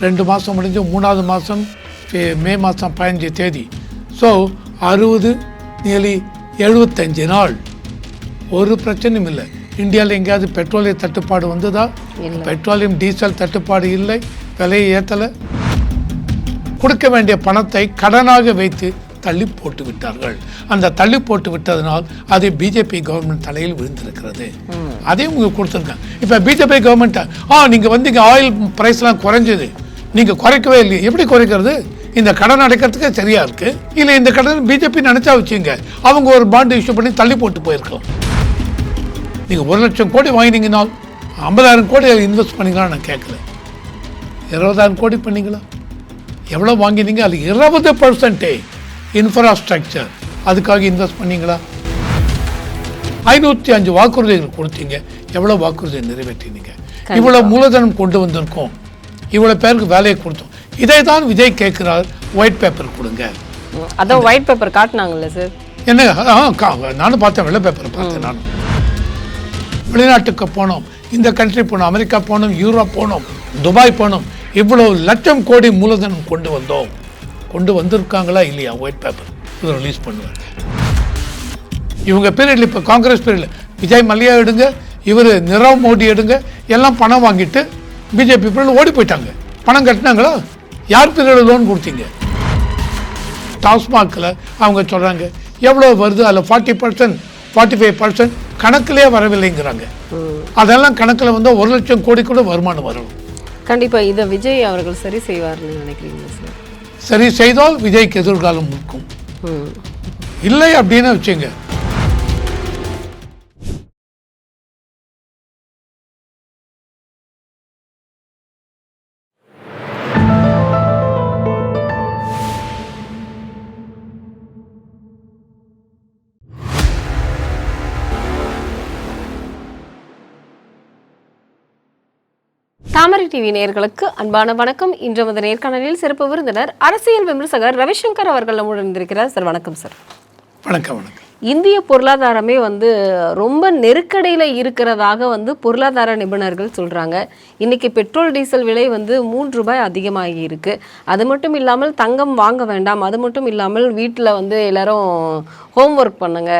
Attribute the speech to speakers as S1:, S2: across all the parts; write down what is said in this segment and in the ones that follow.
S1: 2 மாதம் முடிஞ்சு 3வது மாதம் மே மாதம் 15 தேதி. ஸோ 60 நியர்லி 75 நாள் ஒரு பிரச்சனையும் இல்லை. இந்தியாவில் எங்கேயாவது பெட்ரோலிய தட்டுப்பாடு வந்ததா? பெட்ரோலியம் டீசல் தட்டுப்பாடு இல்லை, விலையை ஏற்றலை. கொடுக்க வேண்டிய பணத்தை கடனாக வைத்து தள்ளி போட்டு விட்டார்கள். அந்த தள்ளி போட்டு விட்டதனால் அது பிஜேபி கவர்மெண்ட் தலையில் விழுந்திருக்கிறது. அதையும் உங்களுக்கு கொடுத்துருக்காங்க. இப்போ பிஜேபி கவர்மெண்ட் நீங்கள் வந்து இங்கே ஆயில் ப்ரைஸ்லாம் குறைஞ்சது, நீங்கள் குறைக்கவே இல்லை. எப்படி குறைக்கிறது? இந்த கடன் அடைக்கிறதுக்கே சரியா இருக்கு. இல்லை இந்த கடன் பிஜேபி நினைச்சா வச்சுங்க, அவங்க ஒரு பாண்டு இஷ்யூ பண்ணி தள்ளி போட்டு போயிருக்கலாம். நீங்கள் 1 லட்சம் கோடி வாங்கினீங்கன்னா 50,000 கோடி இன்வெஸ்ட் பண்ணிங்களா? நான் கேட்கல. 20,000 கோடி பண்ணீங்களா? எவ்வளோ வாங்கினீங்க? அது 20% இன்ஃப்ராஸ்ட்ரக்சர், அதுக்காக இன்வெஸ்ட் பண்ணீங்களா? 505 வாக்குறுதிகள் கொடுத்தீங்க, எவ்வளோ வாக்குறுதியை நிறைவேற்றினீங்க? இவ்வளோ மூலதனம் கொண்டு வந்திருக்கோம், இவ்வளோ பேருக்கு வேலையை கொடுத்தோம். இதை தான் விஜய் கேட்கிறார், ஒயிட் பேப்பர் கொடுங்க.
S2: அதான் ஒயிட் பேப்பர் காட்டினாங்கல்ல சார்?
S1: என்ன? நானும் பார்த்தேன், வெள்ளை பேப்பர் பார்த்தேன். நானும் வெளிநாட்டுக்கு போனோம், இந்த கண்ட்ரி போனோம், அமெரிக்கா போனோம், யூரோப் போனோம், துபாய் போனோம், இவ்வளோ லட்சம் கோடி மூலதனம் கொண்டு வந்தோம். கொண்டு வந்திருக்காங்களா இல்லையா? ஒயிட் பேப்பர் இதை ரிலீஸ் பண்ணுவாங்க. இவங்க பீரியட்ல, இப்போ காங்கிரஸ் பீரியட்ல விஜய் மல்லையா எடுங்க, இவர் நிரவ் மோடி எடுங்க, எல்லாம் பணம் வாங்கிட்டு பிஜேபி பீரியட் ஓடி போயிட்டாங்க. பணம் கட்டினாங்களா? யார் பீரியட் லோன் கொடுத்தீங்க? டாஸ்மாகில் அவங்க சொல்கிறாங்க எவ்வளோ வருது, அதில் 40% 45% கணக்கிலே வரவில்லைங்கிறாங்க. அதெல்லாம் கணக்கில் வந்து 1 லட்சம் கோடி கூட வருமானம் வரணும்.
S2: கண்டிப்பாக இதை விஜய் அவர்கள் சரி செய்வார்னு நினைக்கிறீங்களா சார்?
S1: சரி செய்தால் விஜய்க்கு எதிர்காலம் இருக்கும். இல்லை அப்படின்னு வச்சுங்க,
S2: தாமரை டிவி நேயர்களுக்கு அன்பான வணக்கம். இன்று நமது நேர்காணலில் சிறப்பு விருந்தினர் அரசியல் விமர்சகர் ரவிசங்கர் அவர்கள் நம்முடன் இருக்கிறார். சார் வணக்கம். சார் வணக்கம்.
S1: வணக்கம்.
S2: இந்திய பொருளாதாரமே ரொம்ப நெருக்கடியில் இருக்கிறதாக பொருளாதார நிபுணர்கள் சொல்கிறாங்க. இன்றைக்கி பெட்ரோல் டீசல் விலை 3 ரூபாய் அதிகமாகி இருக்கு. அது மட்டும் இல்லாமல் தங்கம் வாங்க வேண்டாம், அது மட்டும் இல்லாமல் வீட்டில் எல்லாரும் ஹோம் ஒர்க் பண்ணுங்க,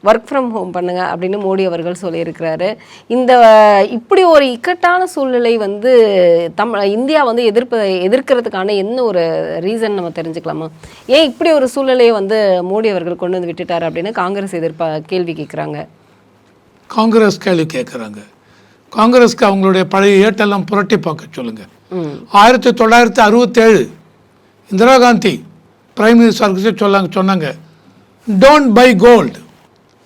S2: ஒர்க் ஃப்ரம் ஹோம் பண்ணுங்க அப்படின்னு மோடி அவர்கள் சொல்லியிருக்கிறாரு. இப்படி ஒரு இக்கட்டான சூழ்நிலை இந்தியா எதிர்க்கிறதுக்கான என்ன ஒரு ரீசன் நம்ம தெரிஞ்சுக்கலாமா? ஏன் இப்படி ஒரு சூழ்நிலையை மோடி அவர்கள் கொண்டு வந்து விட்டுட்டார் அப்படின்னு காங்கிரஸ் கேள்வி கேட்குறாங்க.
S1: காங்கிரஸ் கேள்வி கேட்குறாங்க. காங்கிரஸ்க்கு அவங்களுடைய பழைய ஏட்டெல்லாம் புரட்டி பார்க்க சொல்லுங்க. 1967 இந்திரா காந்தி பிரைம் மினிஸ்டருக்கு சொன்னாங்க டோன்ட் பை கோல்டு.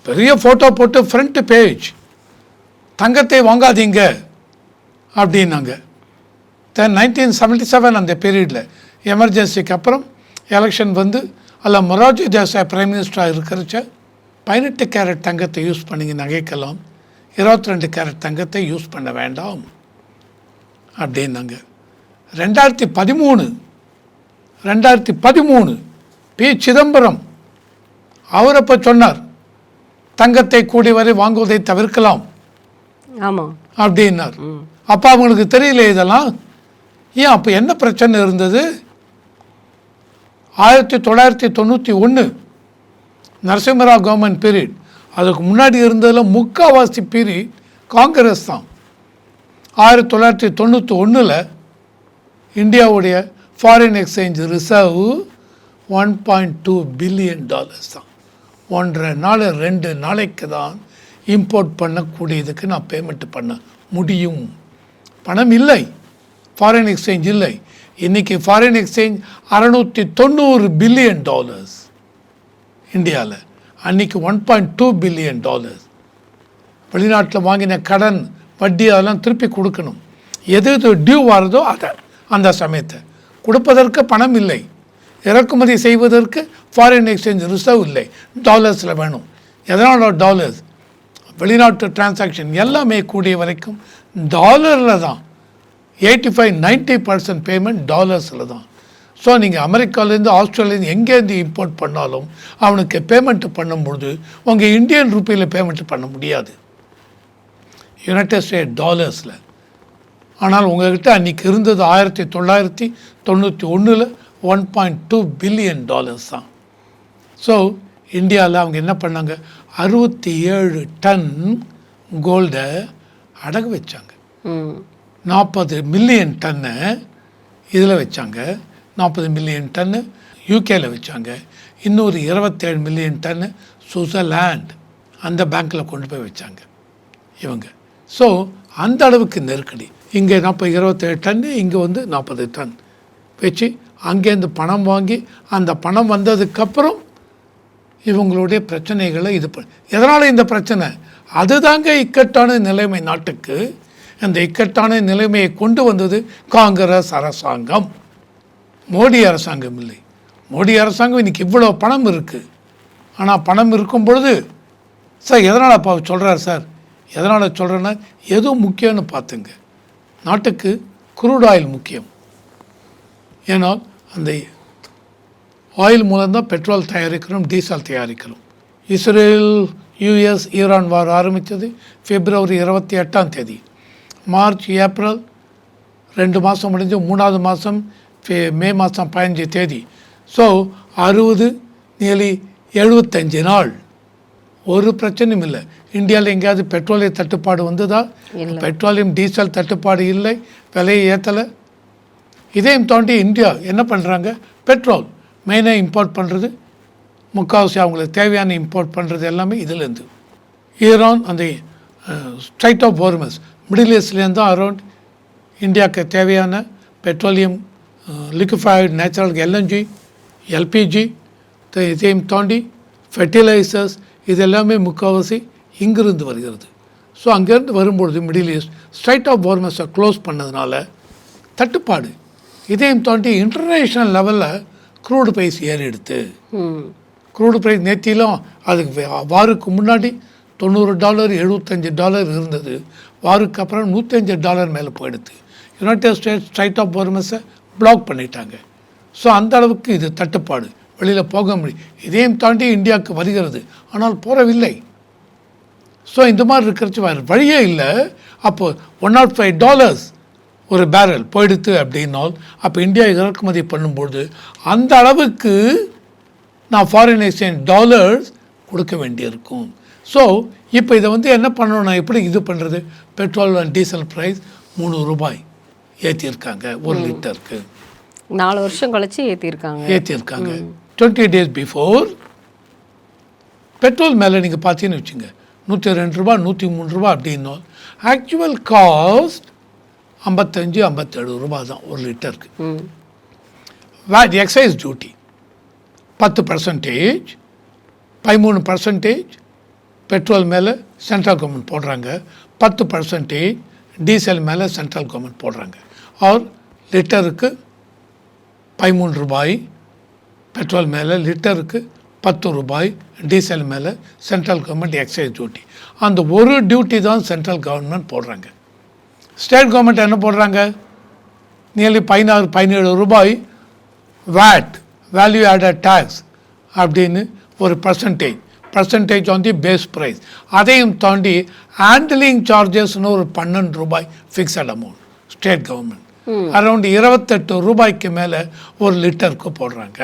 S1: பெரிய ஃபோட்டோ போட்டு ஃப்ரண்ட் பேஜ், தங்கத்தை வாங்காதீங்க அப்படின்னாங்க. 1977 அந்த பீரியடில் எமர்ஜென்சிக்கு அப்புறம் எலெக்ஷன் அல்ல மொரார்ஜி தேசாய் பிரைம் மினிஸ்டராக இருக்கிறச்ச 18 கேரட் தங்கத்தை யூஸ் பண்ணிங்க நகைக்கலாம், 22 கேரட் தங்கத்தை யூஸ் பண்ண வேண்டாம் அப்படின்னாங்க. 2013 பி சிதம்பரம் அவர் அப்போ சொன்னார் தங்கத்தை கூடி வரை வாங்குவதை தவிர்க்கலாம் அப்படின்னார். அப்போ அவங்களுக்கு தெரியல இதெல்லாம். ஏன் அப்போ என்ன பிரச்சனை இருந்தது? 1991 நரசிம்மராவ் கவர்மெண்ட் பீரியட். அதுக்கு முன்னாடி இருந்ததில் முக்கால்வாசி பீரியட் காங்கிரஸ் தான். 1991 இந்தியாவுடைய ஃபாரின் எக்ஸ்சேஞ்ச் ரிசர்வ் $1.2 பில்லியன் தான். 1.5 நாள் 2 நாளைக்கு தான் இம்போர்ட் பண்ணக்கூடியதுக்கு நான் பேமெண்ட் பண்ண முடியும். பணம் இல்லை, ஃபாரின் எக்ஸ்சேஞ்ச் இல்லை. இன்றைக்கி ஃபாரின் எக்ஸ்சேஞ்ச் $690 பில்லியன் இந்தியாவில். அன்றைக்கி $1.2 பில்லியன். வெளிநாட்டில் வாங்கின கடன் வட்டி அதெல்லாம் திருப்பி கொடுக்கணும். எது டியூ வாரதோ அதை அந்த சமயத்தை கொடுப்பதற்கு பணம் இல்லை. இறக்குமதி செய்வதற்கு ஃபாரின் எக்ஸ்சேஞ்ச் ரிசர்வ் இல்லை, டாலர்ஸில் வேணும். எதனால் டாலர்ஸ்? வெளிநாட்டு டிரான்சாக்ஷன் எல்லாமே கூடிய வரைக்கும் டாலரில் தான். 85-90% பேமெண்ட் டாலர்ஸில் தான். ஸோ நீங்கள் அமெரிக்காவிலேருந்து ஆஸ்திரேலியாலேருந்து எங்கேருந்து இம்போர்ட் பண்ணாலும் அவனுக்கு பேமெண்ட் பண்ணும்பொழுது உங்கள் இந்தியன் ரூபியில் பேமெண்ட் பண்ண முடியாது. யுனைடெட் ஸ்டேட் டாலர்ஸில் ஆனால் உங்கள்கிட்ட அன்றைக்கி இருந்தது 1991 $1.2 பில்லியன் தான். ஸோ இந்தியாவில் அவங்க என்ன பண்ணாங்க, 67 டன் கோல்டை அடகு வச்சாங்க. 40 மில்லியன் டன்னு இதில் வச்சாங்க, 40 மில்லியன் டன்னு யூகேயில் வச்சாங்க, இன்னொரு 27 மில்லியன் டன்னு சுவிட்சர்லாண்ட் அந்த பேங்க்கில் கொண்டு போய் வச்சாங்க இவங்க. ஸோ அந்த அளவுக்கு நெருக்கடி. இங்கே 27 டன்னு, இங்கே வந்து 40 டன் வச்சு அங்கேருந்து பணம் வாங்கி அந்த பணம் வந்ததுக்கப்புறம் இவங்களுடைய பிரச்சனைகளை இது எதனால் இந்த பிரச்சனை, அதுதாங்க இக்கட்டான நிலைமை நாட்டுக்கு. அந்த இக்கட்டான நிலைமையை கொண்டு வந்தது காங்கிரஸ் அரசாங்கம், மோடி அரசாங்கம் இல்லை. மோடி அரசாங்கம் இன்றைக்கி இவ்வளோ பணம் இருக்குது. ஆனால் பணம் இருக்கும் பொழுது சார் எதனால் அப்போ சொல்கிறார் சார், எதனால் சொல்கிறேன்னா எது முக்கியம்னு பார்த்துங்க. நாட்டுக்கு குரூட் ஆயில் முக்கியம். ஏன்னா அந்த ஆயில் மூலம்தான் பெட்ரோல் தயாரிக்கிறோம், டீசல் தயாரிக்கிறோம். இஸ்ரேல் யூஎஸ் ஈரான் வார் ஆரம்பித்தது February 28 மார்ச் ஏப்ரல் 2 மாதம் முடிஞ்சு 3வது மாதம் மே மாதம் 15. ஸோ 60 நியர்லி 75 நாள் ஒரு பிரச்சனையும் இல்லை. இந்தியாவில் எங்கேயாவது பெட்ரோலிய தட்டுப்பாடு வந்ததா? பெட்ரோலியம் டீசல் தட்டுப்பாடு இல்லை, விலையை ஏற்றலை. இதையும் தாண்டி இந்தியா என்ன பண்ணுறாங்க, பெட்ரோல் மெயினாக இம்போர்ட் பண்ணுறது, முக்கால்வாசி அவங்களுக்கு தேவையான இம்போர்ட் பண்ணுறது எல்லாமே இதிலேருந்து. ஈரான் அந்த ஸ்ட்ரைட் ஆஃப் ஹார்மஸ் மிடில் ஈஸ்ட்லேருந்து தான் அரௌண்ட் இந்தியாவுக்கு தேவையான petroleum, liquefied natural LNG, LPG, இதையும் தாண்டி ஃபெர்டிலைசர்ஸ், இது எல்லாமே முக்கால்வாசி இங்கிருந்து வருகிறது. ஸோ அங்கேருந்து வரும்பொழுது மிடில் ஈஸ்ட் ஸ்ட்ரைட் ஆஃப் ஹார்மஸை க்ளோஸ் பண்ணதுனால தட்டுப்பாடு. இதையும் தாண்டி இன்டர்நேஷ்னல் லெவலில் க்ரூடு ப்ரைஸ் ஏறிடுது. க்ரூடு ப்ரைஸ் நேற்றிலும் அதுக்கு வாருக்கு முன்னாடி $90 $75 இருந்தது, வாருக்கு அப்புறம் $105 மேலே போயிடுது. யுனைடெட் ஸ்டேட்ஸ் ஸ்ட்ரைட் ஆஃப் ஹார்மஸை பிளாக் பண்ணிட்டாங்க. ஸோ அந்த அளவுக்கு இது தட்டுப்பாடு, வெளியில் போக முடியும். இதையும் தாண்டி இந்தியாவுக்கு வருகிறது, ஆனால் போகவில்லை. ஸோ இந்த மாதிரி இருக்கிறச்சு வேறு வழியே இல்லை. அப்போது $105 ஒரு பேரல் போயிடுத்து அப்படின்னால் அப்போ இந்தியா இறக்குமதி பண்ணும்போது அந்த அளவுக்கு நான் ஃபாரின் எக்ஸ்சேஞ்ச் டாலர்ஸ் கொடுக்க வேண்டியிருக்கும். ஸோ இப்போ இதை வந்து என்ன பண்ணணும், நான் எப்படி இது பண்ணுறது, பெட்ரோல் அண்ட் டீசல் ப்ரைஸ் $3 ஏற்றிருக்காங்க 1 லிட்டருக்கு.
S2: 4 வருஷம் கழிச்சு ஏற்றிருக்காங்க.
S1: 20 days பிஃபோர் பெட்ரோல் மேலே நீங்கள் பார்த்தீங்கன்னு வச்சுங்க $102 $103 அப்படின்னா ஆக்சுவல் காஸ்ட் $55-57 தான் 1 லிட்டருக்கு. வேட் எக்ஸைஸ் டியூட்டி 10%, 13% பெட்ரோல் மேலே சென்ட்ரல் கவர்மெண்ட் போடுறாங்க, 10% டீசல் மேலே சென்ட்ரல் கவர்மெண்ட் போடுறாங்க. ஆர் லிட்டருக்கு $13 பெட்ரோல் மேலே, லிட்டருக்கு $10 டீசல் மேலே சென்ட்ரல் கவர்மெண்ட் எக்ஸைஸ் டியூட்டி. அந்த ஒரு டியூட்டி தான் சென்ட்ரல் கவர்மெண்ட் போடுறாங்க. ஸ்டேட் கவர்மெண்ட் என்ன போடுறாங்க, nearly $16-17 VAT value added tax அப்படின்னு ஒரு percentage on the base price. அதையும் தாண்டி ஹேண்டிலிங் சார்ஜஸ்னு ஒரு $12 fixed amount state government around $28 மேலே 1 லிட்டருக்கு போடுறாங்க.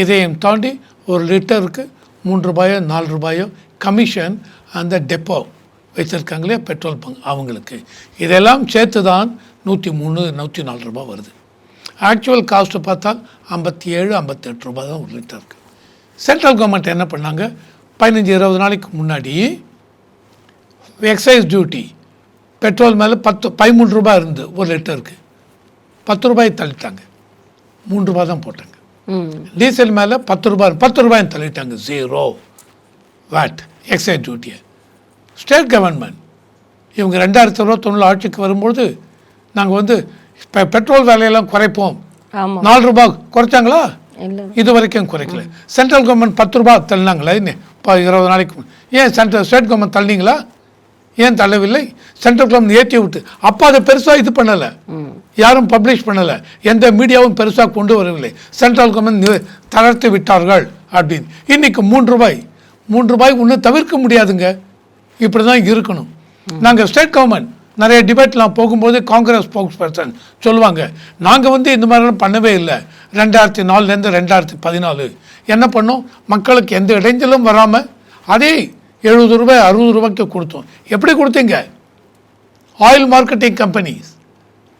S1: இதையும் தாண்டி 1 லிட்டருக்கு $3-4 கமிஷன் அந்த டெப்போ வச்சுருக்காங்களே பெட்ரோல் பங்க் அவங்களுக்கு. இதெல்லாம் சேர்த்து தான் $103-104 வருது. ஆக்சுவல் காஸ்ட்டு பார்த்தால் $57-58 தான் 1 லிட்டருக்கு. சென்ட்ரல் கவர்மெண்ட் என்ன பண்ணாங்க, 15-20 நாளைக்கு முன்னாடி எக்ஸைஸ் டியூட்டி பெட்ரோல் மேலே $13 இருந்து 1 லிட்டருக்கு $10 தள்ளிட்டாங்க, $3 தான் போட்டாங்க. டீசல் மேலே $10 தள்ளிட்டாங்க, 0 வேட் எக்ஸைஸ் டியூட்டியை. ஸ்டேட் கவர்மெண்ட் இவங்க 2021 ஆட்சிக்கு வரும்பொழுது நாங்கள் வந்து இப்போ பெட்ரோல் விலையெல்லாம் குறைப்போம், $4 குறைச்சாங்களா? இது வரைக்கும் குறைக்கல. சென்ட்ரல் கவர்மெண்ட் $10 தள்ளினாங்களா இன்னும் 20 நாளைக்கு? ஏன் ஸ்டேட் கவர்மெண்ட் தள்ளினீங்களா? ஏன் தள்ளவில்லை? சென்ட்ரல் கவர்மெண்ட் ஏற்றி விட்டு அப்போ அதை பெருசாக இது பண்ணலை, யாரும் பப்ளிஷ் பண்ணலை, எந்த மீடியாவும் பெருசாக கொண்டு வரவில்லை. சென்ட்ரல் கவர்மெண்ட் தளர்த்து விட்டார்கள் அப்படின்னு. இன்றைக்கி $3 ஒன்றும் தவிர்க்க முடியாதுங்க, இப்படி தான் இருக்கணும். நாங்கள் ஸ்டேட் கவர்மெண்ட் நிறைய டிபேட்லாம் போகும்போது காங்கிரஸ் ஸ்போக்ஸ் பர்சன் சொல்லுவாங்க, நாங்கள் வந்து இந்த மாதிரிலாம் பண்ணவே இல்லை 2004 2014 என்ன பண்ணோம், மக்களுக்கு எந்த இடைஞ்சலும் வராமல் அதே 70 ரூபாய் 60 ரூபாய்க்கு கொடுத்தோம். எப்படி கொடுத்தீங்க? ஆயில் மார்க்கெட்டிங் கம்பெனிஸ்,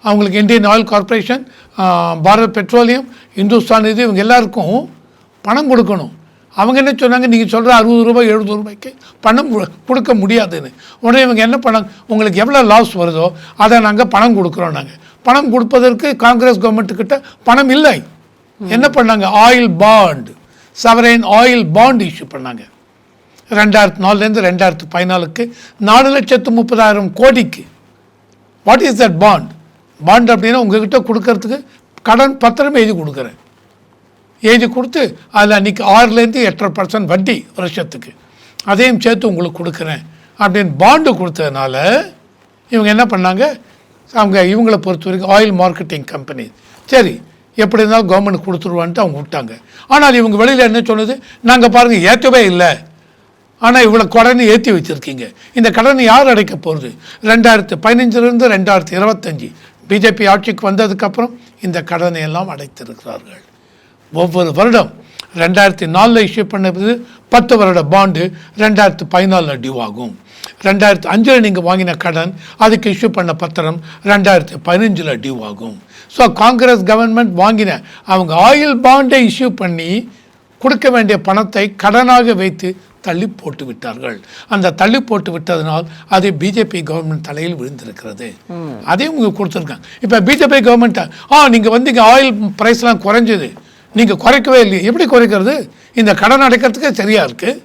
S1: அவங்களுக்கு Indian oil corporation, Bharat petroleum, Hindustan, இது இவங்க எல்லாருக்கும் பணம் கொடுக்கணும். அவங்க என்ன சொன்னாங்க, நீங்கள் சொல்கிற 60 ரூபாய் 70 ரூபாய்க்கு பணம் கொடுக்க முடியாதுன்னு. உடனே இவங்க என்ன பண்ணாங்க, உங்களுக்கு எவ்வளோ லாஸ் வருதோ அதை நாங்கள் பணம் கொடுக்குறோம். நாங்கள் பணம் கொடுப்பதற்கு காங்கிரஸ் கவர்மெண்ட்டுக்கிட்ட பணம் இல்லை. என்ன பண்ணாங்க, oil bond, sovereign oil bond issue பண்ணாங்க. 2004 2014 4,30,000 கோடிக்கு. What is that bond? Bond அப்படின்னா உங்ககிட்ட கொடுக்கறதுக்கு கடன் பத்திரம் எழுதி கொடுக்குறேன், எழுதி கொடுத்து அதில் அன்றைக்கி 6% 8% வட்டி வருஷத்துக்கு, அதையும் சேர்த்து உங்களுக்கு கொடுக்குறேன் அப்படின்னு பாண்டு கொடுத்ததுனால இவங்க என்ன பண்ணாங்க, இவங்களை பொறுத்த வரைக்கும் ஆயில் மார்க்கெட்டிங் கம்பெனி சரி எப்படி இருந்தாலும் கவர்மெண்ட் கொடுத்துருவான்ட்டு அவங்க விட்டாங்க. ஆனால் இவங்க வெளியில் என்ன சொன்னது, நாங்கள் பாருங்கள் ஏற்றவே இல்லை, ஆனால் இவ்வளோ கடனை ஏற்றி வச்சுருக்கீங்க, இந்த கடனை யார் அடைக்க போகிறது? 2015 2025 பிஜேபி ஆட்சிக்கு வந்ததுக்கப்புறம் இந்த கடனை எல்லாம் அடைத்திருக்கிறார்கள். ஒவ்வொரு வருடம் 2004 இஷ்யூ பண்ணது 10 வருட பாண்டு 2014 டியூ ஆகும். 2005 நீங்கள் வாங்கின கடன் அதுக்கு இஷ்யூ பண்ண பத்திரம் 2015 டியூ ஆகும். ஸோ காங்கிரஸ் கவர்மெண்ட் வாங்கின அவங்க ஆயில் பாண்டை இஷ்யூ பண்ணி கொடுக்க வேண்டிய பணத்தை கடனாக வைத்து தள்ளி போட்டு விட்டார்கள். அந்த தள்ளி போட்டு விட்டதனால் அது பிஜேபி கவர்மெண்ட் தலையில் விழுந்திருக்கிறது. அதையும் இவங்க கொடுத்துருக்காங்க. இப்போ பிஜேபி கவர்மெண்ட் நீங்கள் வந்து இங்கே ஆயில் ப்ரைஸ்லாம் குறைஞ்சது, நீங்கள் குறைக்கவே இல்லையே, எப்படி குறைக்கிறது? இந்த கடன் அடைக்கிறதுக்கே சரியாக இருக்குது.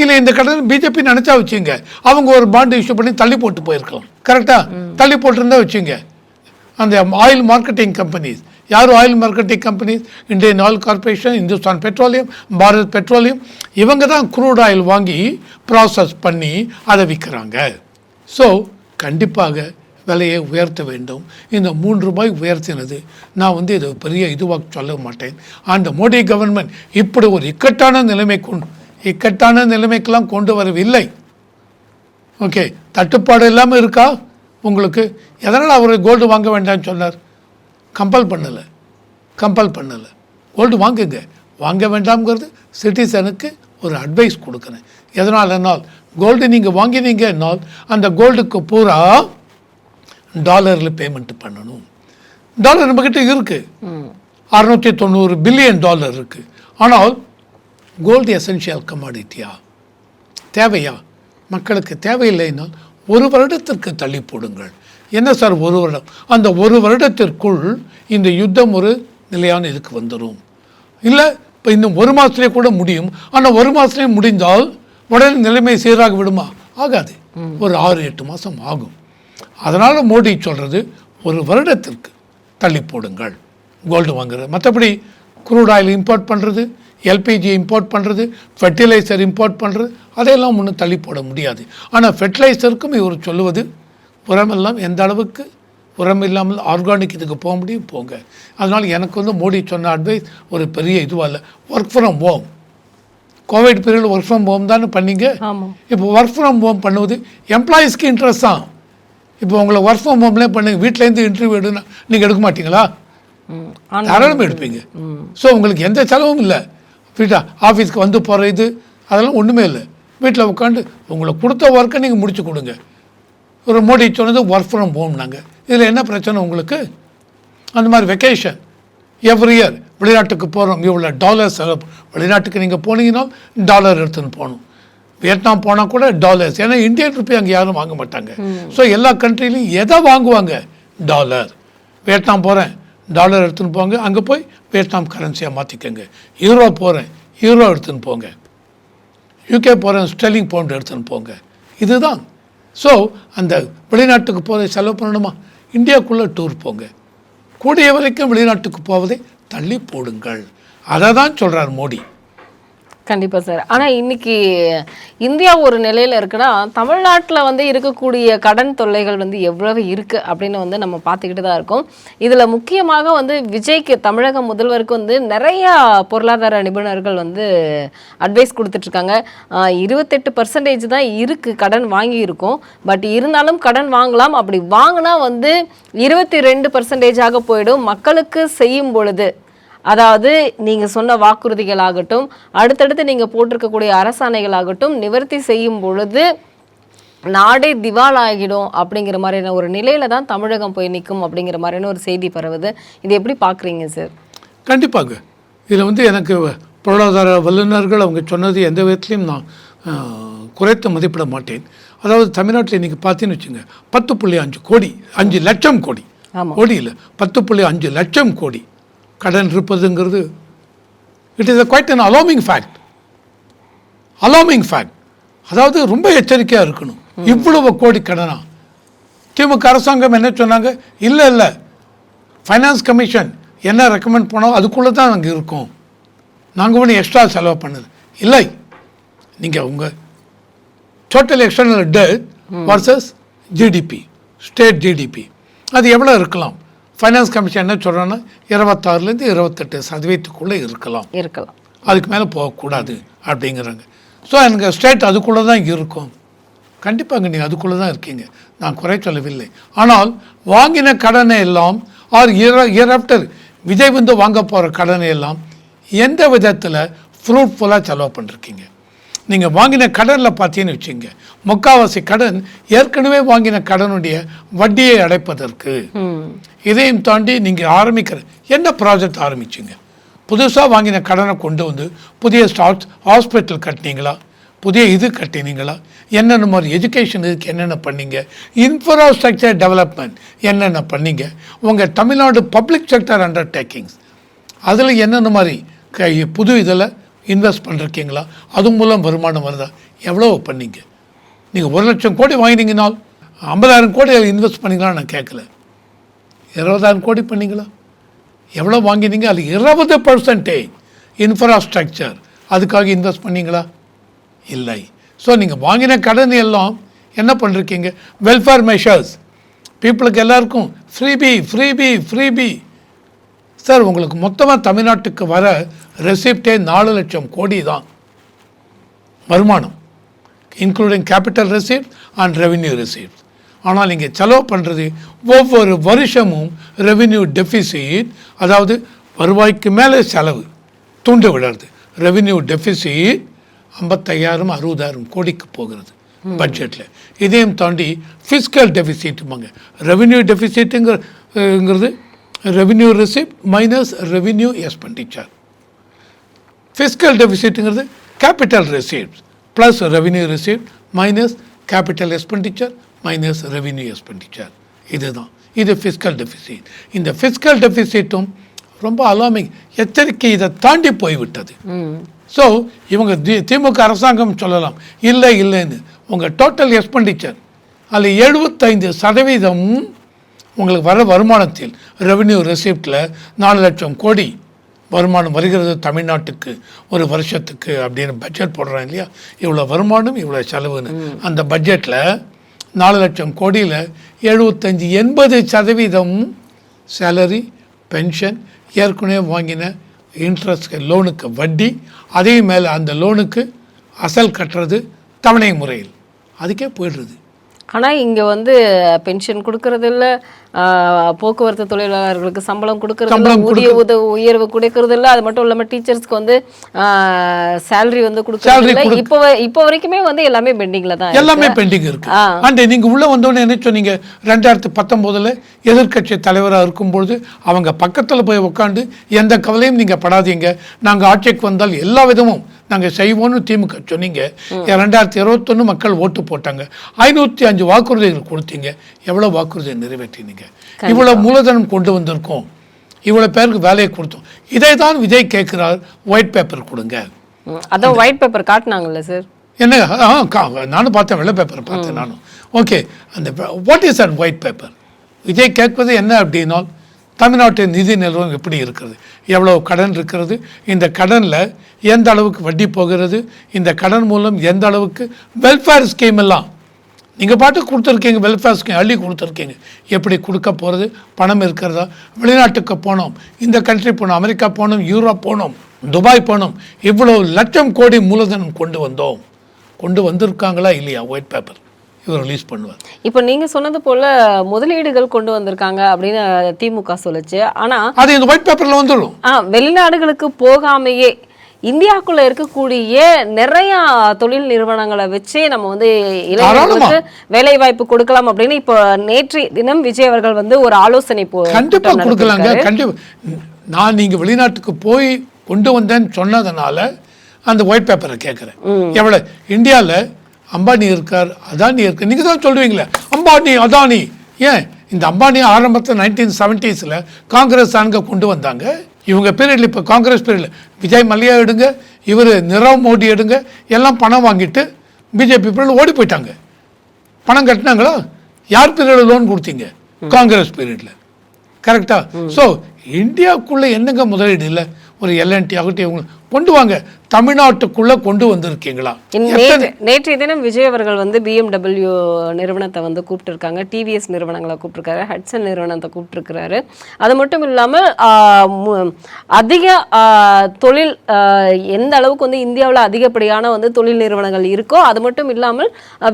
S1: இல்லை இந்த கடன் பிஜேபி நினச்சா வச்சுங்க, அவங்க ஒரு பாண்டு இஷ்யூ பண்ணி தள்ளி போட்டு போயிருக்கலாம். கரெக்டாக தள்ளி போட்டிருந்தா வச்சுங்க. அந்த ஆயில் மார்க்கெட்டிங் கம்பெனிஸ், யார் oil marketing companies? Indian oil corporation, Hindustan petroleum, Bharat petroleum, இவங்க தான் க்ரூட் ஆயில் வாங்கி ப்ராசஸ் பண்ணி அதை விற்கிறாங்க. ஸோ கண்டிப்பாக விலையை உயர்த்த வேண்டும். இந்த 3 ரூபாய் உயர்த்தினது நான் வந்து இதை பெரிய இதுவாக சொல்ல மாட்டேன். அந்த மோடி கவர்மெண்ட் இப்படி ஒரு இக்கட்டான நிலைமைக்கெல்லாம் கொண்டு வரவில்லை. ஓகே, தட்டுப்பாடு இல்லாமல் இருக்கா உங்களுக்கு? எதனால் அவர் கோல்டு வாங்க வேண்டாம்னு சொன்னார்? கம்பல் பண்ணலை. கோல்டு வாங்குங்க, வாங்க வேண்டாம்ங்கிறது சிட்டிசனுக்கு ஒரு அட்வைஸ் கொடுக்குறேன். எதனால்னால் கோல்டு நீங்கள் வாங்கினீங்கன்னால் அந்த கோல்டுக்கு பூரா டாலரில் பேமெண்ட் பண்ணணும். டாலர் நம்மக்கிட்ட இருக்குது, $690 பில்லியன் இருக்குது. ஆனால் கோல்டு எசென்ஷியல் கமாடிட்டியா? தேவையா? மக்களுக்கு தேவையில்லைனால் 1 வருடத்திற்கு தள்ளி போடுங்கள். என்ன சார் 1 வருடம்? அந்த 1 வருடத்திற்குள் இந்த யுத்தம் ஒரு நிலையான இதுக்கு வந்துடும். இல்லை இப்போ இன்னும் 1 மாதத்துலேயே கூட முடியும். ஆனால் 1 மாதத்துலேயே முடிந்தால் உடனே நிலைமை சீராக விடுமா? ஆகாது. ஒரு 6-8 மாதம் ஆகும். அதனால் மோடி சொல்கிறது 1 வருடத்திற்கு தள்ளி போடுங்கள் கோல்டு வாங்குறது. மற்றபடி க்ரூட் ஆயில் இம்போர்ட் பண்ணுறது, எல்பிஜி இம்போர்ட் பண்ணுறது, ஃபெர்டிலைசர் இம்போர்ட் பண்ணுறது, அதையெல்லாம் ஒன்றும் தள்ளி போட முடியாது. ஆனால் ஃபெர்டிலைசருக்கும் இவர் சொல்லுவது உரமெல்லாம் எந்த அளவுக்கு உரம் இல்லாமல் ஆர்கானிக் இதுக்கு போக முடியும், போங்க. அதனால் எனக்கு வந்து மோடி சொன்ன அட்வைஸ் ஒரு பெரிய இதுவாக இல்லை. Work from home, Covid period work from home தானே பண்ணீங்க. இப்போ ஒர்க் ஃப்ரம் ஹோம் பண்ணுவது எம்ப்ளாயீஸ்க்கு இன்ட்ரெஸ்ட் தான். இப்போ உங்களை ஒர்க் ஃப்ரம் ஹோம்லேயே பண்ணுங்க, வீட்டிலேருந்து இன்டர்வியூ எடுனா நீங்கள் எடுக்க மாட்டீங்களா? தாராளமாக எடுப்பீங்க. ஸோ உங்களுக்கு எந்த செலவும் இல்லை. ஆஃபீஸ்க்கு வந்து போகிற இது அதெல்லாம் ஒன்றுமே இல்லை. வீட்டில் உட்காந்து உங்களை கொடுத்த ஒர்க்கை நீங்கள் முடிச்சு கொடுங்க. ஒரு மோடி சொன்னது ஒர்க் ஃப்ரம் ஹோம். நாங்கள் இதில் என்ன பிரச்சனை உங்களுக்கு? அந்த மாதிரி வெக்கேஷன் எவ்ரி இயர் வெளிநாட்டுக்கு போகிறோம், இவ்வளோ டாலர்ஸ் செலவு. வெளிநாட்டுக்கு நீங்கள் போனீங்கன்னா டாலர் எடுத்துன்னு போகணும். வியட்நாம் போனால் கூட டாலர்ஸ், ஏன்னா இந்தியன் ருப்பி அங்கே யாரும் வாங்க மாட்டாங்க. ஸோ எல்லா கண்ட்ரிலையும் எதை வாங்குவாங்க? டாலர். வியட்நாம் போகிறேன், டாலர் எடுத்துன்னு போங்க, அங்கே போய் வியட்நாம் கரன்சியாக மாற்றிக்கோங்க. யூரோ போகிறேன், யூரோ எடுத்துன்னு போங்க. யூகே போகிறேன், ஸ்டெர்லிங் பவுண்ட் எடுத்துன்னு போங்க. இதுதான். ஸோ அந்த வெளிநாட்டுக்கு போகிறத செலவு பண்ணணுமா? இந்தியாவுக்குள்ளே டூர் போங்க. கூடிய வரைக்கும் வெளிநாட்டுக்கு போவதை தள்ளி போடுங்கள். அதை தான் சொல்கிறார் மோடி.
S2: கண்டிப்பா சார். ஆனா இன்னைக்கு இந்தியா ஒரு நிலையில இருக்குன்னா, தமிழ்நாட்டுல வந்து இருக்கக்கூடிய கடன் தொல்லைகள் வந்து எவ்வளவு இருக்கு அப்படின்னு வந்து நம்ம பார்த்துக்கிட்டு தான் இருக்கோம். இதுல முக்கியமாக வந்து விஜய்க்கு, தமிழக முதல்வருக்கு வந்து நிறைய பொருளாதார நிபுணர்கள் வந்து அட்வைஸ் கொடுத்துட்டு இருக்காங்க. 28% தான் இருக்கு கடன் வாங்கி இருக்கோம். பட் இருந்தாலும் கடன் வாங்கலாம். அப்படி வாங்கினா வந்து 22% போயிடும். மக்களுக்கு செய்யும் பொழுது, அதாவது நீங்க சொன்ன வாக்குறுதிகள் ஆகட்டும், அடுத்தடுத்து நீங்க போட்டிருக்கக்கூடிய அரசாணைகள் நிவர்த்தி செய்யும் பொழுது நாடே திவாலாகிடும் அப்படிங்கிற மாதிரியான ஒரு நிலையில தான் தமிழகம் போய் நிற்கும் அப்படிங்கிற மாதிரியான ஒரு செய்தி பரவுது. இது எப்படி பார்க்குறீங்க சார்?
S1: கண்டிப்பாக இதில் வந்து எனக்கு பொருளாதார வல்லுநர்கள் அவங்க சொன்னது எந்த விதத்துலையும் நான் குறைத்து மதிப்பிட மாட்டேன். அதாவது தமிழ்நாட்டில் இன்றைக்கி பார்த்தீங்கன்னு வச்சுங்க, 10.5 கோடி, 5 லட்சம் கோடி, கோடி இல்லை 10.5 லட்சம் கோடி கடன் இருப்பதுங்கிறது it is quite an alarming fact. Alarming fact. அதாவது ரொம்ப எச்சரிக்கையாக இருக்கணும். இவ்வளவு கோடி கடனா? திமுக அரசாங்கம் என்ன சொன்னாங்க? இல்லை ஃபைனான்ஸ் கமிஷன் என்ன ரெக்கமெண்ட் பண்ணோம் அதுக்குள்ளே தான் நாங்கள் இருக்கோம், நாங்கள் ஒன்றும் எக்ஸ்ட்ரா செலவு பண்ணது இல்லை. நீங்கள் உங்கள் total external debt versus GDP, state GDP, அது எவ்வளோ இருக்கலாம்? ஃபைனான்ஸ் கமிஷன் என்ன சொல்கிறோன்னா 26% 28% இருக்கலாம், அதுக்கு மேலே போகக்கூடாது அப்படிங்கிறாங்க. ஸோ எனக்கு ஸ்டேட் அதுக்குள்ளே தான் இருக்கும். கண்டிப்பாங்க நீங்கள் அதுக்குள்ளே தான் இருக்கீங்க, நான் குறை சொல்லவில்லை. ஆனால் வாங்கின கடனை எல்லாம் ஆர் இயர் ஆஃப்டர் விஜய் வந்து வாங்க போகிற கடனை எல்லாம் எந்த விதத்தில் ஃப்ரூட்ஃபுல்லாக செலவு பண்ணிருக்கீங்க? நீங்கள் வாங்கின கடனில் பார்த்தீங்கன்னு வச்சுங்க, முக்கால்வாசி கடன் ஏற்கனவே வாங்கின கடனுடைய வட்டியை அடைப்பதற்கு. இதையும் தாண்டி நீங்கள் ஆரம்பிக்கிற என்ன ப்ராஜெக்ட் ஆரம்பிச்சிங்க? புதுசாக வாங்கின கடனை கொண்டு வந்து புதிய ஹாஸ்பிட்டல் கட்டினீங்களா? புதிய இது கட்டினீங்களா? என்னென்ன மாதிரி எஜுகேஷன் இதுக்கு என்னென்ன பண்ணீங்க? இன்ஃப்ராஸ்ட்ரக்சர் டெவலப்மெண்ட் என்னென்ன பண்ணீங்க? உங்கள் தமிழ்நாடு பப்ளிக் செக்டர் அண்டர்டேக்கிங்ஸ் அதில் என்னென்ன மாதிரி புது இதில் இன்வெஸ்ட் பண்ணிருக்கீங்களா? அது மூலம் வருமானம் வருதா? எவ்வளோ பண்ணீங்க? நீங்கள் 1 லட்சம் கோடி வாங்கினீங்கனால் 50,000 கோடி இன்வெஸ்ட் பண்ணிங்களான்னு நான் கேட்கல. 20,000 கோடி பண்ணிங்களா? எவ்வளோ வாங்கினீங்க? அது 20% இன்ஃப்ராஸ்ட்ரக்சர் அதுக்காக இன்வெஸ்ட் பண்ணிங்களா? இல்லை. ஸோ நீங்கள் வாங்கின கடன் எல்லாம் என்ன பண்ணிருக்கீங்க? வெல்ஃபேர் மெஷர்ஸ், பீப்புளுக்கு எல்லாருக்கும் ஃப்ரீபி. சார், உங்களுக்கு மொத்தமாக தமிழ்நாட்டுக்கு வர ரெசிப்டே 4 லட்சம் கோடி தான் வருமானம், including capital receipt and revenue receipt. ஆனால் நீங்கள் செலவு பண்ணுறது ஒவ்வொரு வருஷமும் ரெவென்யூ டெஃபிசிட், அதாவது வருவாய்க்கு மேலே செலவு தூண்டு விடுறது. ரெவென்யூ டெஃபிசிட் 55,000 60,000 கோடிக்கு போகிறது பட்ஜெட்டில். இதையும் தாண்டி ஃபிஸ்கல் டெஃபிசிட்டுமாங்க. ரெவென்யூ டெஃபிசிட்டுங்கிறது revenue receipt minus revenue expenditure. Fiscal டெஃபிசிட்டுங்கிறது capital receipt plus revenue receipt minus capital expenditure minus revenue expenditure. இதுதான் இது ஃபிஸ்கல் டெஃபிசிட். இந்த ஃபிஸ்கல் டெஃபிசிட்டும் ரொம்ப அலார்மிங், எச்சரிக்கை இதை தாண்டி போய்விட்டது. ஸோ இவங்க திமுக அரசாங்கம் சொல்லலாம் இல்லைன்னு. உங்கள் டோட்டல் எக்ஸ்பெண்டிச்சர் அதில் 75% உங்களுக்கு வர வருமானத்தில் ரெவென்யூ ரெசிப்டில் 4 லட்சம் கோடி வருமானம் வருகிறது தமிழ்நாட்டுக்கு ஒரு வருஷத்துக்கு அப்படின்னு பட்ஜெட் போடுறாங்க இல்லையா? இவ்வளோ வருமானம் இவ்வளோ செலவுன்னு. அந்த பட்ஜெட்டில் 4 லட்சம் கோடியில் 75-80% சேலரி, பென்ஷன், ஏற்கனவே வாங்கின இன்ட்ரெஸ்ட் லோனுக்கு வட்டி, அதே மேலே அந்த லோனுக்கு அசல் கட்டுறது தவணை முறையில், அதுக்கே போயிடுறது.
S2: ஆனால் இங்கே வந்து பென்ஷன் கொடுக்கறது இல்லை, போக்குவரத்து தொழிலாளர்களுக்கு சம்பளம் கொடுக்கறது இல்லை, ஊதிய உயர்வு கொடுக்கறது இல்லை. அது மட்டும் இல்லாமல் டீச்சர்ஸ்க்கு வந்து சேலரி வந்து கொடுக்கறது இல்லை. இப்போ வரைக்குமே வந்து எல்லாமே பெண்டிங்கில் தான்,
S1: எல்லாமே பெண்டிங் இருக்கு. அண்ட் நீங்கள் உள்ளே வந்தோடனே என்ன சொன்னீங்க? 2019 எதிர்கட்சி தலைவராக இருக்கும்பொழுது அவங்க பக்கத்தில் போய் உட்காந்து எந்த கவலையும் நீங்கள் படாதீங்க, நாங்கள் ஆட்சிக்கு வந்தால் எல்லா விதமும் நாங்கள் செய்வோம்னு திமுக சொன்னீங்க. 2021 மக்கள் ஓட்டு போட்டாங்க. 505 வாக்குறுதிகள் கொடுத்தீங்க. எவ்வளோ வாக்குறுதியை நிறைவேற்றினீங்க? இவ்வளோ மூலதனம் கொண்டு வந்திருக்கோம், இவ்வளோ பேருக்கு வேலையை கொடுத்தோம். இதை தான் விஜய் கேட்குறார், ஒயிட் பேப்பர் கொடுங்க.
S2: அதான் ஒயிட் பேப்பர் காட்டினாங்கல்ல சார்?
S1: என்ன? நானும் பார்த்தேன், வெள்ளை பேப்பர் பார்த்தேன் நானும். ஓகே, அந்த what is that white paper? Vijay கேட்பது என்ன அப்படின்னா, தமிழ்நாட்டின் நிதி நிலவரம் எப்படி இருக்கிறது, எவ்வளோ கடன் இருக்கிறது, இந்த கடனில் எந்த அளவுக்கு வட்டி போகிறது, இந்த கடன் மூலம் எந்த அளவுக்கு வெல்ஃபேர் ஸ்கீம் எல்லாம் நீங்கள் பாட்டுக்கு கொடுத்துருக்கீங்க, வெல்ஃபேர் ஸ்கீம் அள்ளி கொடுத்துருக்கீங்க, எப்படி கொடுக்க போகிறது, பணம் இருக்கிறதா, வெளிநாட்டுக்கு போனோம், இந்த கண்ட்ரி போனோம், அமெரிக்கா போனோம், யூரோப் போனோம், துபாய் போனோம், இவ்வளோ லட்சம் கோடி மூலதனம் கொண்டு வந்திருக்காங்களா இல்லையா, ஒயிட் பேப்பர் இவர் ரிலீஸ் பண்ணுவார்.
S2: இப்போ நீங்க சொன்னது போல முதலீடுகள் கொண்டு வந்திருக்காங்க அப்படின்னு திமுக சொல்லுச்சு. ஆனா
S1: அது இந்த ஒயிட் பேப்பர்ல வந்துடும்.
S2: வெளிநாடுகளுக்கு போகாமையே இந்தியாக்குள்ள இருக்கக்கூடிய நிறைய தொழில் நிறுவனங்களை வச்சே நம்ம வந்து இளைஞர்களுக்கு வேலை வாய்ப்பு கொடுக்கலாம் அப்படின்னு இப்போ நேற்றைய தினம் விஜய் அவர்கள் வந்து ஒரு ஆலோசனை
S1: கண்டிப்பா கொடுக்கலாங்க. கண்டிப்பா நான் நீங்க வெளிநாட்டுக்கு போய் கொண்டு வந்தேன்னு சொன்னதுனால அந்த ஒயிட் பேப்பரை கேட்குறேன். எவ்வளோ இந்தியாவில் அம்பானி இருக்கார், அதானி இருக்கார், நீங்கள் தான் சொல்லுவீங்களே அம்பானி அதானி. ஏன் இந்த அம்பானி ஆரம்பத்தில் 1970s காங்கிரஸ் ஆண்க கொண்டு வந்தாங்க. இவங்க பீரியடில் இப்போ காங்கிரஸ் பீரியடில் விஜய் மல்லையா எடுங்க, இவர் நிரவ் மோடி எடுங்க, எல்லாம் பணம் வாங்கிட்டு பிஜேபி பீரியடில் ஓடி போயிட்டாங்க. பணம் கட்டினாங்களா? யார் பீரியடில் லோன் கொடுத்தீங்க? காங்கிரஸ் பீரியடில். கரெக்டா? ஸோ இந்தியாவுக்குள்ளே என்னங்க முதலீடு இல்லை? ஒரு எல்என்டி ஆகட்டும் இவங்க கொண்டு வாங்க, தமிழ்நாட்டுக்குள்ள கொண்டு வந்திருக்கீங்களா?
S2: நேற்றைய தினம் விஜய் அவர்கள் வந்து BMW நிறுவனத்தை வந்து கூப்பிட்டுருக்காங்க, டிவிஎஸ் நிறுவனங்களை கூப்பிட்டுருக்காரு, ஹட்சன் நிறுவனத்தை கூப்பிட்டுருக்கிறாரு. அது மட்டும் இல்லாமல் அதிக தொழில் எந்த அளவுக்கு வந்து இந்தியாவில் அதிகப்படியான வந்து தொழில் நிறுவனங்கள் இருக்கோ அது மட்டும் இல்லாமல்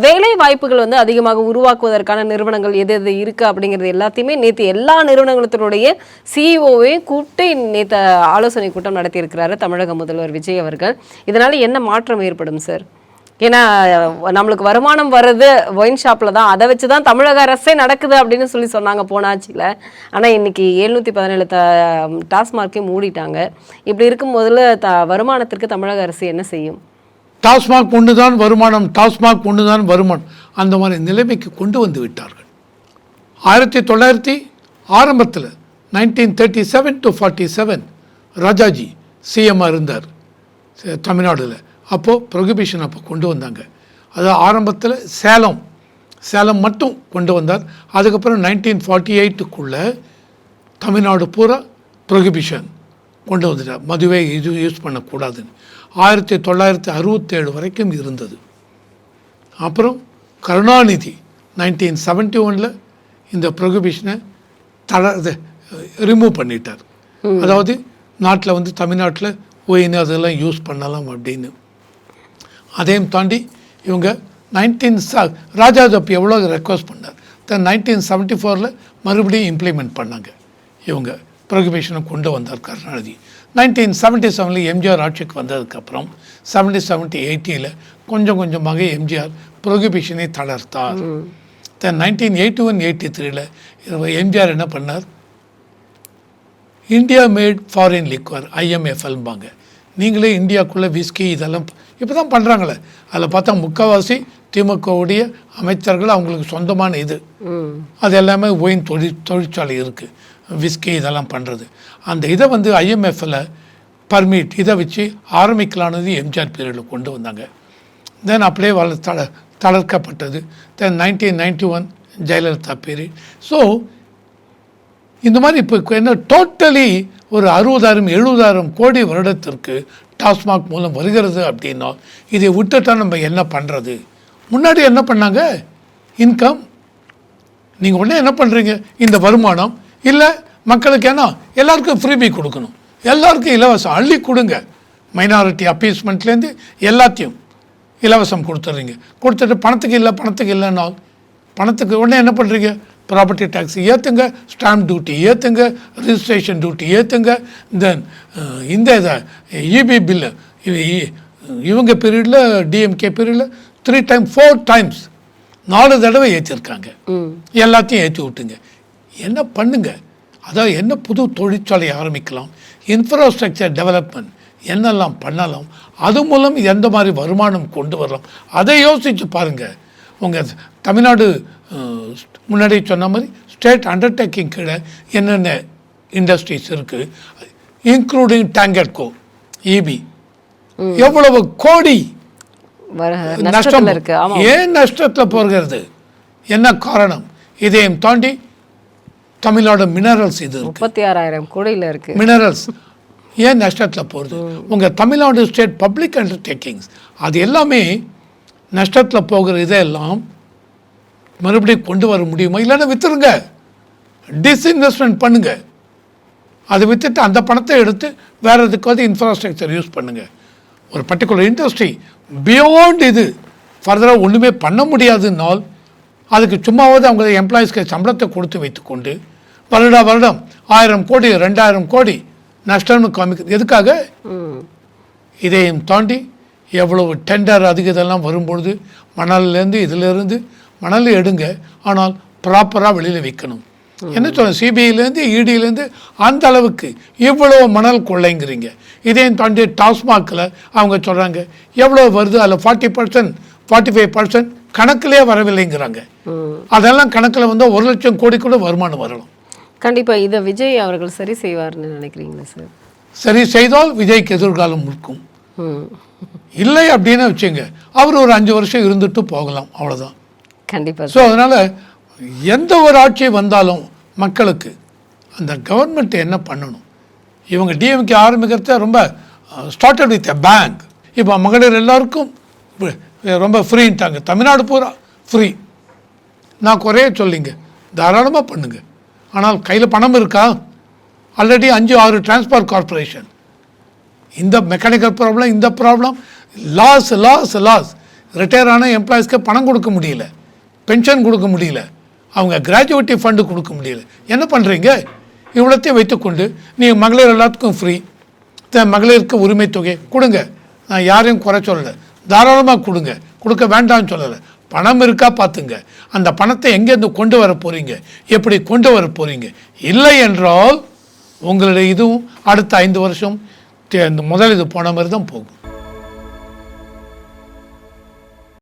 S2: வேலை வாய்ப்புகள் வந்து அதிகமாக உருவாக்குவதற்கான நிறுவனங்கள் எது எது இருக்குது அப்படிங்கிறது எல்லாத்தையுமே நேற்று எல்லா நிறுவனங்களுடைய சிஇஓவையும் கூப்பிட்டு நேற்று ஆலோசனை கூட்டம் நடத்தியிருக்கிறாரு தமிழக முதல்வர் விஜய் அவர்கள். இதனால என்ன மாற்றம் ஏற்படும் சார்? ஏன்னா நம்மளுக்கு வருமானம் வர்றது ஒயின் ஷாப்பில் தான், அதை வச்சு தான் தமிழக அரசே நடக்குது அப்படின்னு சொன்னாங்க போன ஆட்சியில். ஆனால் இன்னைக்கு 717 டாஸ்மார்க்கே மூடிட்டாங்க. இப்படி இருக்கும் போதில் வருமானத்திற்கு தமிழக அரசு என்ன செய்யும்?
S1: டாஸ்மாக் ஒன்று தான் வருமானம், டாஸ்மாக் ஒன்று தான் வருமானம், அந்த மாதிரி நிலைமைக்கு கொண்டு வந்து விட்டார்கள். 1900 ஆரம்பத்தில் 1937 to 47 ராஜாஜி சிஎம்மாக இருந்தார் தமிழ்நாடுல. அப்போது ப்ரொஹிபிஷன் அப்போ கொண்டு வந்தாங்க. அது ஆரம்பத்தில் சேலம் மட்டும் கொண்டு வந்தார். அதுக்கப்புறம் 1948க்குள்ளே தமிழ்நாடு பூரா ப்ரொஹிபிஷன் கொண்டு வந்துட்டார், மதுவை இது யூஸ் பண்ணக்கூடாதுன்னு. 1967 வரைக்கும் இருந்தது. அப்புறம் கருணாநிதி 1971 இந்த ப்ரொஹிபிஷனை ரிமூவ் பண்ணிட்டார். அதாவது நாட்டில் வந்து தமிழ்நாட்டில் ஒயின் அதெல்லாம் யூஸ் பண்ணலாம் அப்படின்னு. அதையும் தாண்டி இவங்க ராஜாஜி அப்போ எவ்வளோ ரெக்வஸ்ட் பண்ணார், 1974 மறுபடியும் இம்ப்ளிமெண்ட் பண்ணாங்க. இவங்க ப்ரொஹிபிஷனை கொண்டு வந்தார் கருணாநிதி. 1977 எம்ஜிஆர் ஆட்சிக்கு வந்ததுக்கப்புறம் 77-80 கொஞ்சம் கொஞ்சமாக எம்ஜிஆர் ப்ரொஹிபிஷனை தளர்த்தார். 1981-83 எம்ஜிஆர் என்ன பண்ணார், இந்தியா மேட் ஃபாரின் லிக்வர் IMFல்பாங்க. நீங்களே இந்தியாவுக்குள்ளே விஸ்கி இதெல்லாம் இப்போ தான் பண்ணுறாங்களே. அதில் பார்த்தா முக்கால்வாசி திமுகவுடைய அமைச்சர்கள் அவங்களுக்கு சொந்தமான இது, அது எல்லாமே ஒயின் தொழிற்சாலை இருக்குது, விஸ்கி இதெல்லாம் பண்ணுறது. அந்த இதை வந்து IMFல பர்மிட் இதை வச்சு ஆரம்பிக்கலானது எம்ஜிஆர் பீரியடில் கொண்டு வந்தாங்க. தென் அப்படியே தளர்க்கப்பட்டது. தென் 1991 ஜெயலலிதா பீரியட். ஸோ இந்த மாதிரி இப்போ என்ன டோட்டலி ஒரு 60,000-70,000 கோடி வருடத்திற்கு டாஸ்மாக் மூலம் வருகிறது அப்படின்னா இதை விட்டுட்டா நம்ம என்ன பண்ணுறது? முன்னாடி என்ன பண்ணாங்க, இன்கம். நீங்கள் உடனே என்ன பண்ணுறீங்க, இந்த வருமானம் இல்லை மக்களுக்கு ஏன்னா எல்லாருக்கும் ஃப்ரீபி கொடுக்கணும், எல்லாருக்கும் இலவசம் அள்ளி கொடுங்க. மைனாரிட்டி அப்பீஸ்மெண்ட்லேருந்து எல்லாத்தையும் இலவசம் கொடுத்துட்றீங்க. கொடுத்துட்டு பணத்துக்கு இல்லைன்னா பணத்துக்கு உடனே என்ன பண்ணுறீங்க, ப்ராப்பர்ட்டி டேக்ஸ் ஏற்றுங்க, ஸ்டாம்ப் டியூட்டி ஏற்றுங்க, ரிஜிஸ்ட்ரேஷன் டியூட்டி ஏற்றுங்க. தென் இந்த இதை EB பில்லு இவங்க பீரியடில் DMK பீரியடில் 3 times 4 times 4 தடவை ஏற்றிருக்காங்க. எல்லாத்தையும் ஏற்றி விட்டுங்க. என்ன பண்ணுங்க, அதாவது என்ன புது தொழிற்சாலை ஆரம்பிக்கலாம், இன்ஃப்ராஸ்ட்ரக்சர் டெவலப்மெண்ட் என்னெல்லாம் பண்ணலாம், அது மூலம் எந்த மாதிரி வருமானம் கொண்டு வரலாம், அதை யோசித்து பாருங்கள். உங்கள் தமிழ்நாடு முன்னாடி சொன்ன மாதிரி ஸ்டேட் அண்டர்டேக்கிங் கீழே என்னென்ன இண்டஸ்ட்ரீஸ் இருக்குது, இன்க்ளூடிங் டேங்கட்கோ EB எவ்வளவு கோடி நஷ்டம் இருக்கு. ஏன் நஷ்டத்தில் போகிறது, என்ன காரணம்? இதையும் தாண்டி தமிழ்நாடு மினரல்ஸ் இது இருக்கு,
S2: 36,000 கோடியில் இருக்கு
S1: மினரல்ஸ் ஏன் நஷ்டத்தில் போகிறது? உங்கள் தமிழ்நாடு ஸ்டேட் பப்ளிக் அண்டர்டேக்கிங்ஸ் அது எல்லாமே நஷ்டத்தில் போகிற இதெல்லாம் மறுபடியும் கொண்டு வர முடியுமா? இல்லைன்னா விற்றுருங்க, டிஸ்இன்வெஸ்ட்மெண்ட் பண்ணுங்க. அதை விற்றுட்டு அந்த பணத்தை எடுத்து வேறு எதுக்காவது இன்ஃப்ராஸ்ட்ரக்சர் யூஸ் பண்ணுங்கள். ஒரு பர்டிகுலர் இண்டஸ்ட்ரி பியாண்ட் இது ஃபர்தராக ஒன்றுமே பண்ண முடியாதுன்னால் அதுக்கு சும்மாவது அவங்க எம்ப்ளாயீஸ்க்கு சம்பளத்தை கொடுத்து வைத்துக்கொண்டு வருடம் 1000 கோடி 2000 கோடி நஷ்டம்னு காமிக்கிறது எதுக்காக? இதையும் தாண்டி எவ்வளவு டெண்டர் அதிக இதெல்லாம் வரும்பொழுது மணல்லேருந்து இதிலேருந்து மணல் எடுங்க, ஆனால் ப்ராப்பராக வெளியில் வைக்கணும். என்ன சொல்ல, சிபிஐலேருந்து இடியிலேருந்து அந்த அளவுக்கு இவ்வளோ மணல் கொள்ளைங்கிறீங்க. இதையும் தாண்டி டாஸ்மாகில் அவங்க சொல்கிறாங்க எவ்வளோ வருது, அதில் 40% 45% கணக்கிலே வரவில்லைங்கிறாங்க. அதெல்லாம் கணக்கில் வந்து 1 லட்சம் கோடி கூட வருமானம் வரலாம்.
S2: கண்டிப்பாக இதை விஜய் அவர்கள் சரி செய்வார்னு நினைக்கிறீங்களா சார்?
S1: சரி செய்தால் விஜய்க்கு எதிர்காலம் இருக்கும். இல்லை அப்படின்னு வச்சுங்க, அவர் ஒரு 5 வருஷம் இருந்துட்டு போகலாம், அவ்வளோதான்.
S2: கண்டிப்பாக.
S1: ஸோ அதனால் எந்த ஒரு ஆட்சி வந்தாலும் மக்களுக்கு அந்த கவர்மெண்ட் என்ன பண்ணணும்? இவங்க டிஎம்கே ஆரம்பிக்கிறத ரொம்ப ஸ்டார்டட் வித் எ பேங்க். இப்போ மகளிர் எல்லாருக்கும் ரொம்ப ஃப்ரீன்ட்டாங்க, தமிழ்நாடு பூரா ஃப்ரீ. நான் குறைய சொல்லிங்க, தாராளமாக பண்ணுங்க. ஆனால் கையில் பணம் இருக்கா? Already 5-6 transport corporation. இந்த மெக்கானிக்கல் ப்ராப்ளம், இந்த ப்ராப்ளம், லாஸ் ரிட்டையர் ஆன எம்ப்ளாயீஸ்க்கு பணம் கொடுக்க முடியல, பென்ஷன் கொடுக்க முடியல, அவங்க கிராஜுவேட்டி ஃபண்டு கொடுக்க முடியல. என்ன பண்ணுறீங்க? இவ்வளோத்தையும் வைத்துக்கொண்டு நீங்கள் மகளிர் எல்லாத்துக்கும் ஃப்ரீ, மகளிருக்கு உரிமை தொகை கொடுங்க. நான் யாரையும் குறை சொல்லலை, தாராளமாக கொடுங்க, கொடுக்க வேண்டாம்னு சொல்லலை. பணம் இருக்கா பார்த்துங்க. அந்த பணத்தை எங்கேருந்து கொண்டு வர போகிறீங்க, எப்படி கொண்டு வர போகிறீங்க? இல்லை என்றால் உங்களுடைய இதுவும் அடுத்த 5 வருஷம் முதல் இது போன மாதிரி தான் போகும்.